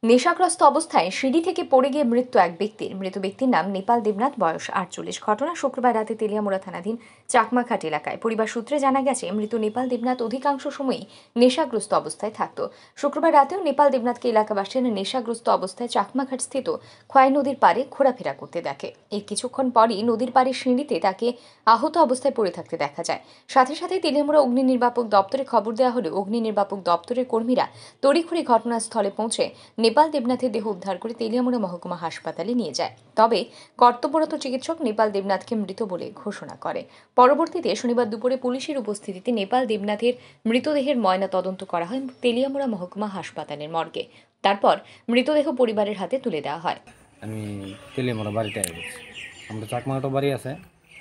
নেশাগ্রস্ত অবস্থায় সিঁড়ি থেকে পড়ে গিয়ে মৃত্যু এক ব্যক্তির। মৃত ব্যক্তির নাম নেপাল দেবনাথ, বয়স 48। ঘটনা শুক্রবার রাতে তেলিয়ামুড়া থানাধীন চাকমাঘাট এলাকায়। পরিবার সূত্রে জানা গেছে, মৃত নেপাল দেবনাথ অধিকাংশ সময়ই নেশাগ্রস্ত অবস্থায় থাকত। শুক্রবার রাতেও নেপাল দেবনাথকে এলাকাবাসীরা নেশাগ্রস্ত অবস্থায় চাকমাঘাট স্থিত খোয়াই নদীর পাড়ে ঘোরাফেরা করতে দেখে। এর কিছুক্ষণ পরই নদীর পাড়ে সিঁড়িতে তাকে আহত অবস্থায় পড়ে থাকতে দেখা যায়। সাথে সাথে তেলিয়ামুড়া অগ্নি নির্বাপক দপ্তরে খবর দেওয়া হলে অগ্নি নির্বাপক দপ্তরের কর্মীরা তড়িঘড়ি ঘটনাস্থলে পৌঁছে নেপাল দেবনাথের দেহ উদ্ধার করে তেলিয়ামুড়া মহকুমা হাসপাতালে নিয়ে যায়। তবে কর্তব্যরত চিকিৎসক নেপাল দেবনাথকে মৃত বলে ঘোষণা করে। পরবর্তীতে শনিবার দুপুরে পুলিশের উপস্থিতিতে নেপাল দেবনাথের মৃতদেহের ময়না তদন্ত করা হয় তেলিয়ামুড়া মহকুমা হাসপাতালের মর্গে। তারপর মৃতদেহ পরিবারের হাতে তুলে দেওয়া হয়। আমি তেলিয়ামুড়া বাড়িতে আসছি। আমরা চাকমাঘাটও বাড়ি আছে,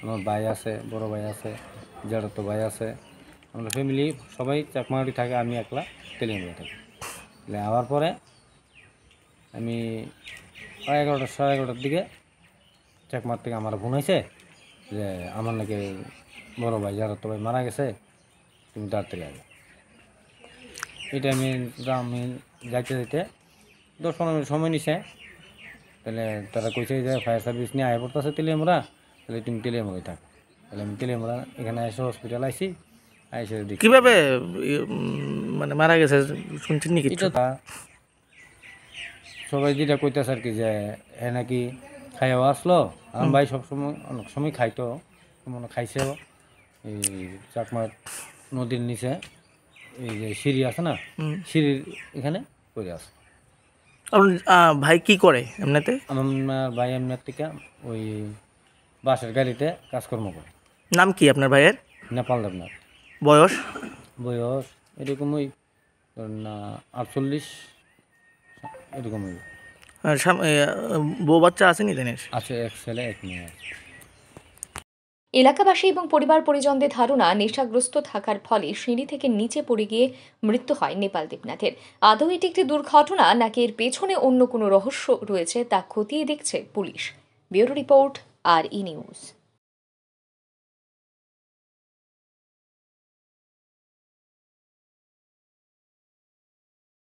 আমার ভাই আছে, বড় ভাই আছে, জেঠতো ভাই আছে, আমরা ফ্যামিলি সবাই চাকমাঘাটি থাকে, আমি একলা তেলিয়ামুড়া থাকি। আবার পরে আমি 11টা সাড়ে 11টার দিকে চাকমার থেকে আমার ফোন হয়েছে যে আমার নাকি বড় ভাই জেঠতো ভাই মারা গেছে, তুমি তাড়াতাড়ি আগে। এটা আমি যাইতে যাইতে 10-15 মিনিট সময় নিছে। তাহলে তারা কইছে যে ফায়ার সার্ভিস নিয়ে আয় পড়তেছে তেলিয়ামুড়া, তাহলে তুমি তেলিয়ামুড়ায় থাক। তাহলে আমি তেলিয়ামুড়া এখানে এসে হসপিটাল আইসি, আইসে দেখি কিভাবে মানে মারা গেছে শুনছেন নাকি? সবাই যেটা কইতেছে আর কি যে এ নাকি খাইয়াও আসলো। আমার ভাই সবসময় অনেক সময় খাইতো, মনে খাইছেও। এই চাকমার নদীর নিচে এই যে সিঁড়ি আছে না, সিঁড়ির এখানে পড়ে আছে। ভাই কি করে এমনিতে? আমার ভাই এমনি থেকে ওই বাসের গাড়িতে কাজকর্ম করে। নাম কি আপনার ভাইয়ের? নেপাল দেবনাথ। বয়স? বয়স এরকম ওই না 48 এরকম। বউ বাচ্চা আসেনি জানিস? আছে, এক ছেলে এক মেয়ে। এলাকাবাসী এবং পরিবার পরিজনদের ধারণা, নেশাগ্রস্ত থাকার ফলে সিঁড়ি থেকে নিচে পড়ে গিয়ে মৃত্যু হয় নেপাল দেবনাথের। আদৌ এটি একটি দুর্ঘটনা নাকি এর পেছনে অন্য কোনো রহস্য রয়েছে তা খতিয়ে দেখছে police. Bureau report, RE news.